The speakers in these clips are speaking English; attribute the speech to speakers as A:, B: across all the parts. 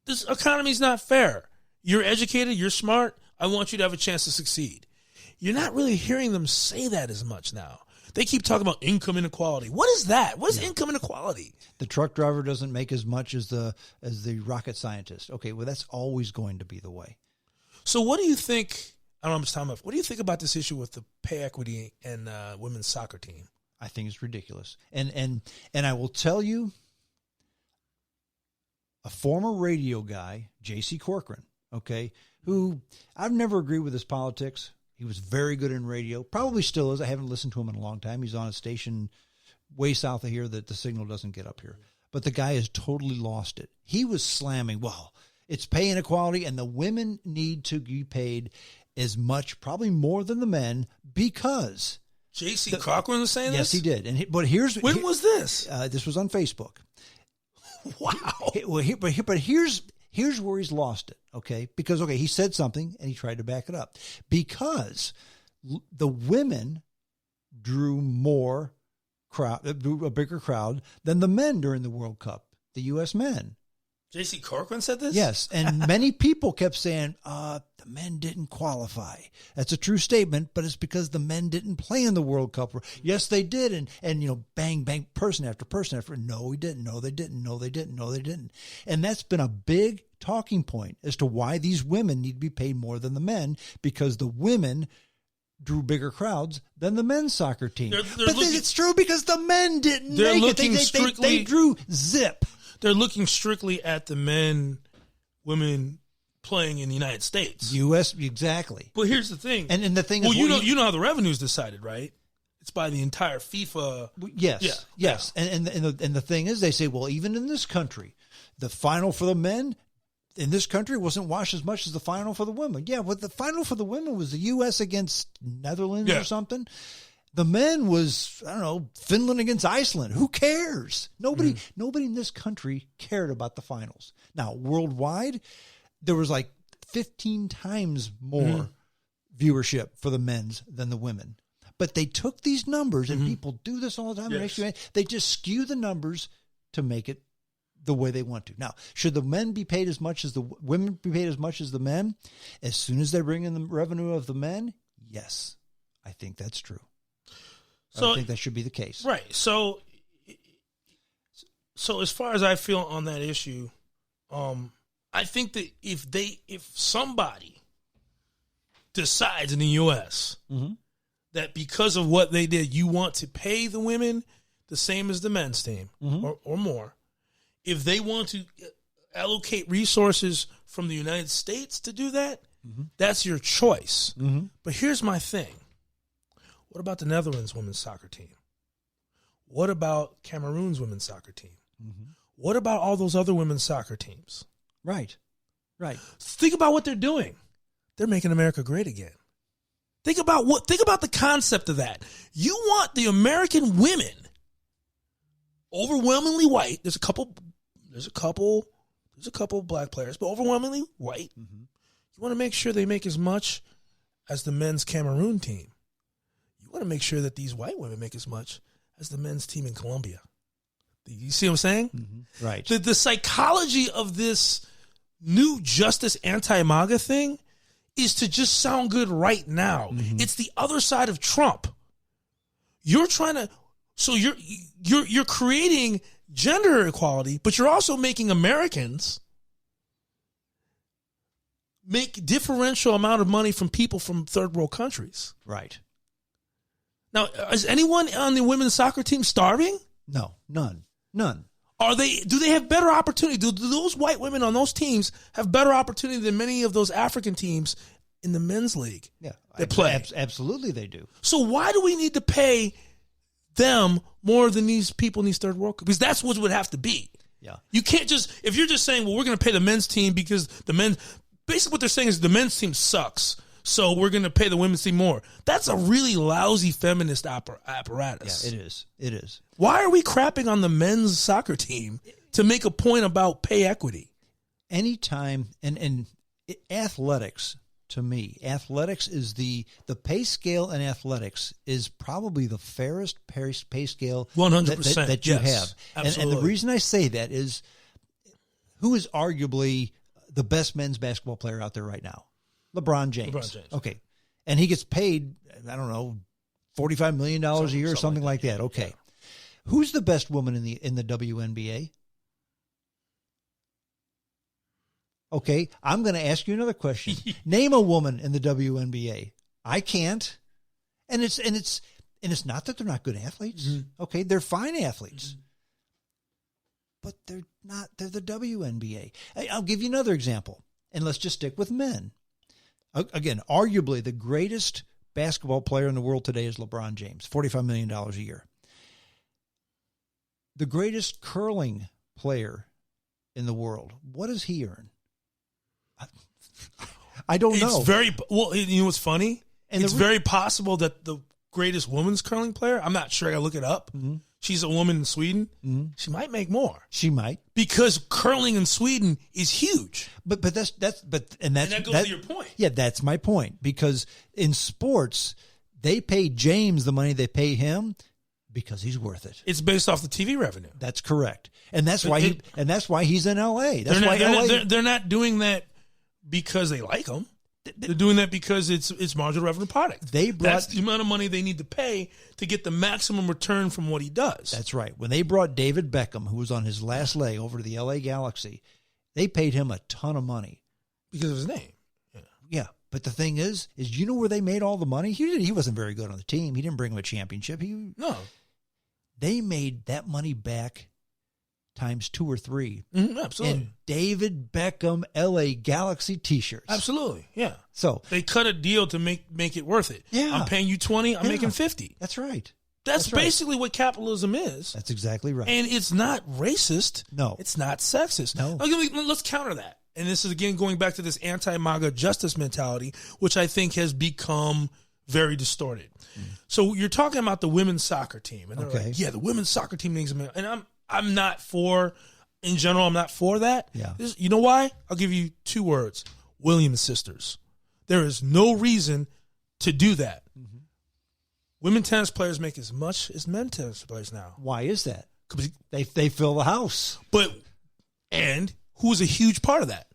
A: this economy's not fair. You're educated, you're smart, I want you to have a chance to succeed. You're not really hearing them say that as much now. They keep talking about income inequality. What is that? What is income inequality?
B: The truck driver doesn't make as much as the rocket scientist. Okay, well, that's always going to be the way.
A: So what do you think, I don't know how much time left, what do you think about this issue with the pay equity and women's soccer team?
B: I think it's ridiculous. And I will tell you, a former radio guy, J.C. Corcoran, okay, who I've never agreed with his politics. He was very good in radio, probably still is. I haven't listened to him in a long time. He's on a station way south of here that the signal doesn't get up here. But the guy has totally lost it. He was slamming, well, it's pay inequality, and the women need to be paid as much, probably more than the men, because...
A: J.C. Cochran was saying
B: yes,
A: this?
B: Yes, he did. But here's...
A: When was this?
B: This was on Facebook.
A: Wow.
B: But here's where he's lost it, okay? Because, okay, he said something, and he tried to back it up. Because the women drew a bigger crowd than the men during the World Cup, the U.S. men.
A: J.C. Corcoran said this?
B: Yes, and many people kept saying, the men didn't qualify. That's a true statement, but it's because the men didn't play in the World Cup. Yes, they did, and you know, bang, bang, person after person after, no, he didn't, no, they didn't, no, they didn't, no, they didn't. And that's been a big talking point as to why these women need to be paid more than the men, because the women drew bigger crowds than the men's soccer team. It's true because the men didn't make it. They drew zip.
A: They're looking strictly at the women playing in the United States.
B: U.S., exactly.
A: But here's the thing.
B: And the thing
A: is...
B: Well,
A: you know how the revenue is decided, right? It's by the entire FIFA...
B: Yes, yes. Yeah. And the thing is, they say, well, even in this country, the final for the men in this country wasn't watched as much as the final for the women. Yeah, but the final for the women was the U.S. against Netherlands or something. The men was, I don't know, Finland against Iceland. Who cares? Nobody in this country cared about the finals. Now, worldwide, there was like 15 times more viewership for the men's than the women. But they took these numbers, and people do this all the time. Yes. They just skew the numbers to make it the way they want to. Now, should the men be paid as much as the women be paid as much as the men? As soon as they bring in the revenue of the men, yes, I think that's true. So, I think that should be the case.
A: Right. So as far as I feel on that issue, I think that if somebody decides in the U.S. that because of what they did, you want to pay the women the same as the men's team or more, if they want to allocate resources from the United States to do that, that's your choice. But here's my thing. What about the Netherlands women's soccer team? What about Cameroon's women's soccer team? What about all those other women's soccer teams?
B: Right.
A: Think about what they're doing. They're making America great again. Think about the concept of that. You want the American women, overwhelmingly white. There's a couple black players, but overwhelmingly white. You want to make sure they make as much as the men's Cameroon team. You want to make sure that these white women make as much as the men's team in Colombia. You see what I'm saying?
B: Right.
A: The psychology of this new justice anti-MAGA thing is to just sound good right now. It's the other side of Trump. You're trying to, so you're creating gender equality, but you're also making Americans make differential amount of money from people from third world countries.
B: Right.
A: Now, is anyone on the women's soccer team starving?
B: No, none.
A: Do they have better opportunity? Do those white women on those teams have better opportunity than many of those African teams in the men's league?
B: Yeah,
A: that play?
B: Absolutely they do.
A: So why do we need to pay them more than these people in these third world countries? Because that's what it would have to be.
B: Yeah.
A: You can't just, if you're just saying, well, we're going to pay the men's team because basically what they're saying is the men's team sucks, so we're going to pay the women's team more. That's a really lousy feminist apparatus.
B: Yeah, it is.
A: Why are we crapping on the men's soccer team to make a point about pay equity?
B: Anytime, and athletics, to me, athletics is the pay scale in athletics is probably the fairest pay scale
A: 100%
B: that you have.
A: Absolutely.
B: And the reason I say that is who is arguably the best men's basketball player out there right now? LeBron James. Okay. And he gets paid, I don't know, $45 million a year or something like that. Okay. Yeah. Who's the best woman in the WNBA? Okay. I'm going to ask you another question. Name a woman in the WNBA. I can't. And it's not that they're not good athletes. Mm-hmm. Okay. They're fine athletes. Mm-hmm. But they're not. They're the WNBA. I'll give you another example, and let's just stick with men. Again, arguably the greatest basketball player in the world today is LeBron James, $45 million a year. The greatest curling player in the world, what does he earn? I don't know.
A: It's very well. You know what's funny? And it's very possible that the greatest women's curling player. I'm not sure. I gotta look it up. Mm-hmm. She's a woman in Sweden. Mm-hmm. She might make more.
B: She might,
A: because curling in Sweden is huge.
B: But that goes
A: to your point.
B: Yeah, that's my point. Because in sports, they pay James the money they pay him because he's worth it.
A: It's based off the TV revenue.
B: That's correct, and that's why he's in LA. They're
A: not doing that because they like him. They're doing that because it's marginal revenue product. That's the amount of money they need to pay to get the maximum return from what he does.
B: That's right. When they brought David Beckham, who was on his last leg, over to the LA Galaxy, they paid him a ton of money
A: because of his name.
B: Yeah. But the thing is you know where they made all the money? He wasn't very good on the team. He didn't bring him a championship.
A: No.
B: They made that money back times 2 or 3.
A: Mm-hmm, absolutely.
B: And David Beckham LA Galaxy t-shirts.
A: Absolutely. Yeah.
B: So
A: they cut a deal to make it worth it.
B: Yeah.
A: I'm paying you 20, I'm making 50.
B: That's right.
A: That's basically what capitalism is.
B: That's exactly right.
A: And it's not racist.
B: No.
A: It's not sexist.
B: No.
A: Let's counter that. And this is, again, going back to this anti-MAGA justice mentality, which I think has become very distorted. Mm. So you're talking about the women's soccer team. And they're like, yeah, the women's soccer team needs a... And I'm not for, in general, I'm not for that.
B: Yeah.
A: You know why? I'll give you 2 words. Williams sisters. There is no reason to do that. Mm-hmm. Women tennis players make as much as men tennis players now.
B: Why is that? They fill the house.
A: And who's a huge part of that?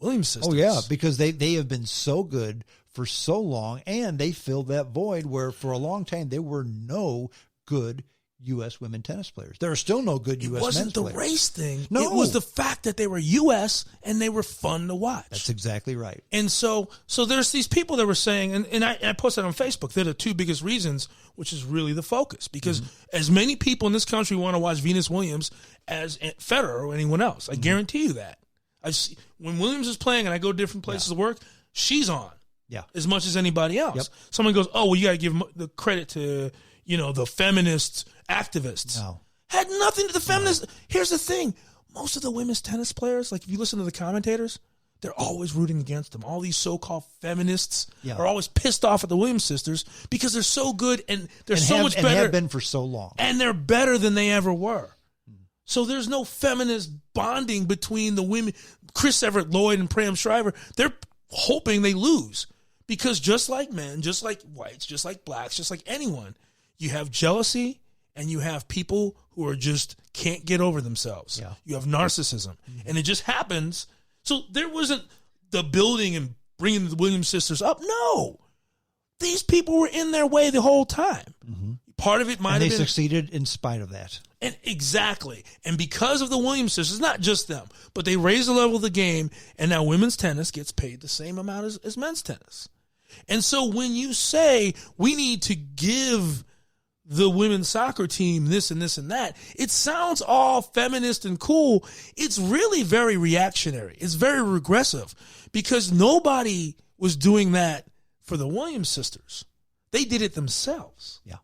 A: Williams sisters.
B: Oh, yeah, because they have been so good for so long, and they filled that void where for a long time there were no good U.S. women tennis players. There are still no good U.S. men's players. It wasn't
A: the race thing.
B: No.
A: It was the fact that they were U.S. and they were fun to watch.
B: That's exactly right.
A: And so there's these people that were saying, and I posted on Facebook, they're the 2 biggest reasons, which is really the focus. Because as many people in this country want to watch Venus Williams as Federer or anyone else. I guarantee you that. When Williams is playing and I go to different places to work, she's on.
B: Yeah.
A: As much as anybody else.
B: Yep.
A: Someone goes, oh, well, you got to give the credit to, the feminists, activists.
B: No.
A: Had nothing to the feminists. No. Here's the thing. Most of the women's tennis players, like if you listen to the commentators, they're always rooting against them. All these so-called feminists are always pissed off at the Williams sisters because they're so good and they're so much better. And
B: have been for so long.
A: And they're better than they ever were. So there's no feminist bonding between the women. Chris Everett Lloyd and Pram Shriver, they're hoping they lose. Because just like men, just like whites, just like blacks, just like anyone, you have jealousy and you have people who are just can't get over themselves.
B: Yeah.
A: You have narcissism. And it just happens. So there wasn't the building and bringing the Williams sisters up. No. These people were in their way the whole time. Mm-hmm. Part of it might have been...
B: they succeeded in spite of that.
A: And exactly. And because of the Williams sisters, not just them, but they raised the level of the game, and now women's tennis gets paid the same amount as men's tennis. And so when you say we need to give the women's soccer team this and this and that, it sounds all feminist and cool. It's really very reactionary. It's very regressive because nobody was doing that for the Williams sisters. They did it themselves.
B: Yeah.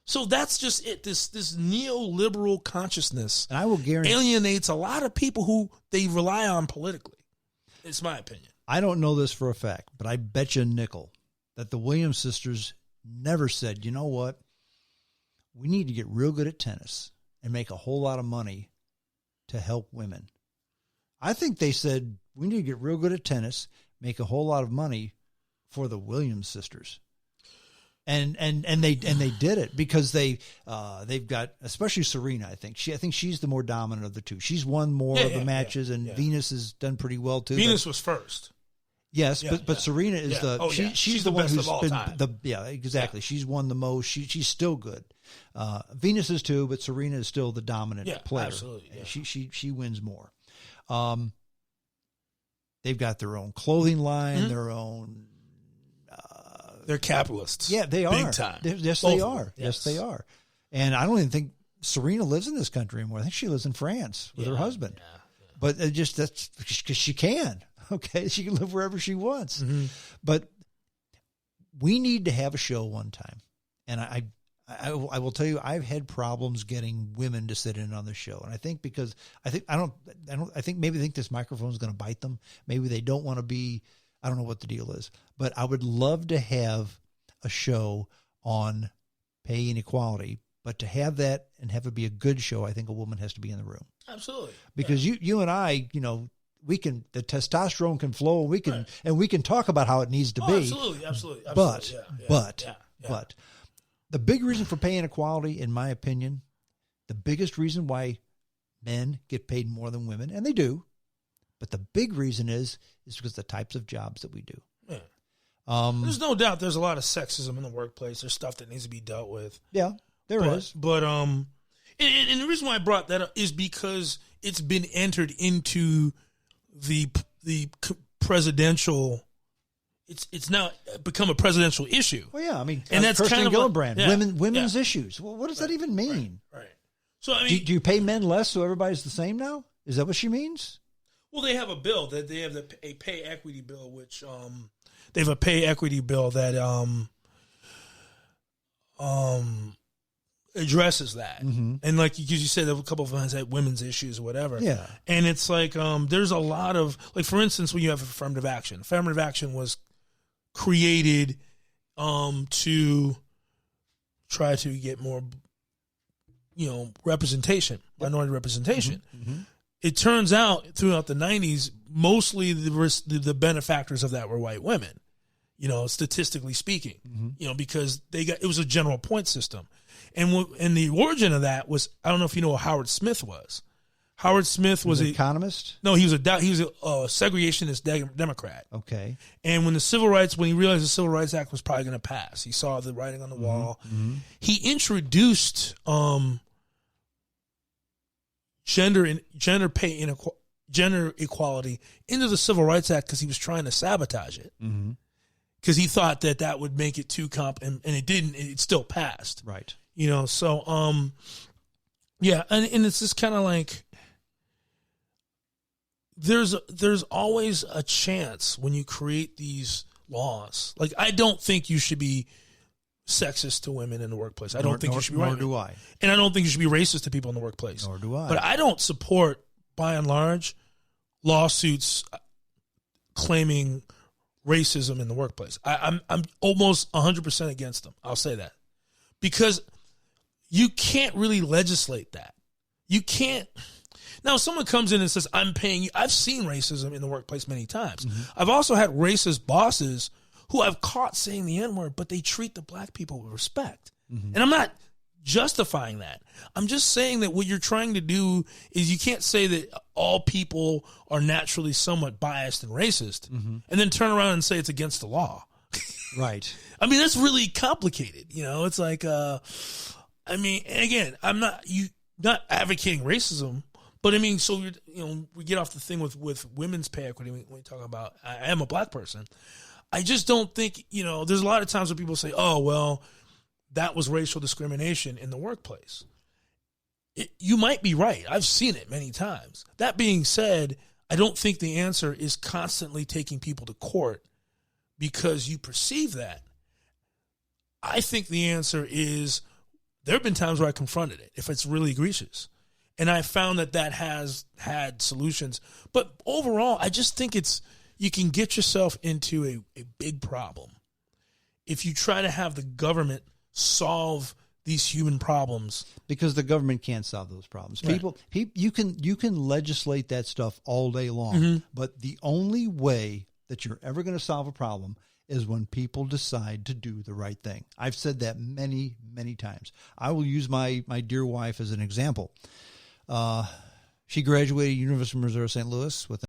A: So that's just it. This neoliberal consciousness,
B: and I will guarantee,
A: alienates a lot of people who they rely on politically. It's my opinion.
B: I don't know this for a fact, but I bet you a nickel that the Williams sisters never said, you know what, we need to get real good at tennis and make a whole lot of money to help women. I think they said, we need to get real good at tennis, make a whole lot of money for the Williams sisters. And they did it because they've got, especially Serena. I think she's the more dominant of the two. She's won more of the matches, and Venus has done pretty well too.
A: Venus was first.
B: Yes, but Serena is she's the one who's been
A: time.
B: Exactly. She's won the most. She's still good. Venus is too, but Serena is still the dominant player.
A: Absolutely. Yeah.
B: She wins more. They've got their own clothing line, their own.
A: They're capitalists.
B: Yeah, they are.
A: Big time.
B: Yes, they are. Yes, they are. And I don't even think Serena lives in this country anymore. I think she lives in France with her husband. Yeah. But that's because she can. Okay, she can live wherever she wants. Mm-hmm. But we need to have a show one time. And I will tell you, I've had problems getting women to sit in on the show. And I think because I think maybe they think this microphone is going to bite them. Maybe they don't want to be. I don't know what the deal is, but I would love to have a show on pay inequality, but to have that and have it be a good show, I think a woman has to be in the room.
A: Absolutely.
B: Because you and I, the testosterone can flow, and we can talk about how it needs to be.
A: Absolutely.
B: But the big reason for pay inequality, in my opinion, the biggest reason why men get paid more than women, and they do, but the big reason is because of the types of jobs that we do. Yeah.
A: There's no doubt there's a lot of sexism in the workplace. There's stuff that needs to be dealt with.
B: Yeah, there is.
A: But and the reason why I brought that up is because it's been entered into the presidential. It's now become a presidential issue.
B: Well, yeah, I mean,
A: and that's
B: Kirsten
A: kind of
B: Gillibrand, women's issues. Well, what does that even mean?
A: Right. So I mean,
B: do you pay men less so everybody's the same now? Is that what she means?
A: Well, they have a bill that they have a pay equity bill, which they have a pay equity bill that addresses that. Mm-hmm. And like you said, a couple of times had women's issues or whatever.
B: Yeah.
A: And it's like there's a lot of, like, for instance, when you have affirmative action was created to try to get more, representation, minority representation. Mm-hmm. It turns out throughout the 90s, mostly the benefactors of that were white women, statistically speaking, because it was a general point system. And the origin of that was, I don't know if you know who Howard Smith was. Howard Smith was
B: an economist?
A: No, he was a segregationist Democrat.
B: Okay. And
A: when he realized the Civil Rights Act was probably going to pass, he saw the writing on the wall. Mm-hmm. He introduced gender equality into the Civil Rights Act because he was trying to sabotage it. Mm-hmm. Because he thought that would make it too and it didn't. It still passed.
B: Right.
A: So yeah, and it's just kind of like there's always a chance when you create these laws. Like, I don't think you should be sexist to women in the workplace. I don't think you should be right.
B: Nor do I.
A: And I don't think you should be racist to people in the workplace.
B: Nor do I.
A: But I don't support, by and large, lawsuits claiming racism in the workplace. I'm almost 100% against them. I'll say that. Because you can't really legislate that. You can't. Now, if someone comes in and says, I'm paying you. I've seen racism in the workplace many times. Mm-hmm. I've also had racist bosses who I've caught saying the N-word, but they treat the black people with respect. Mm-hmm. And I'm not justifying that. I'm just saying that what you're trying to do is you can't say that all people are naturally somewhat biased and racist, mm-hmm. and then turn around and say it's against the law.
B: Right.
A: I mean, that's really complicated. It's like, again, I'm not advocating racism, but I mean, so we get off the thing with women's pay equity when we talk about, I am a black person. I just don't think, there's a lot of times where people say, oh, well, that was racial discrimination in the workplace. You might be right. I've seen it many times. That being said, I don't think the answer is constantly taking people to court because you perceive that. I think the answer is there have been times where I confronted it if it's really egregious. And I found that has had solutions. But overall, I just think you can get yourself into a big problem if you try to have the government solve these human problems,
B: because the government can't solve those problems.
A: Right.
B: You can legislate that stuff all day long, mm-hmm. but the only way that you're ever going to solve a problem is when people decide to do the right thing. I've said that many, many times. I will use my dear wife as an example. She graduated University of Missouri St. Louis with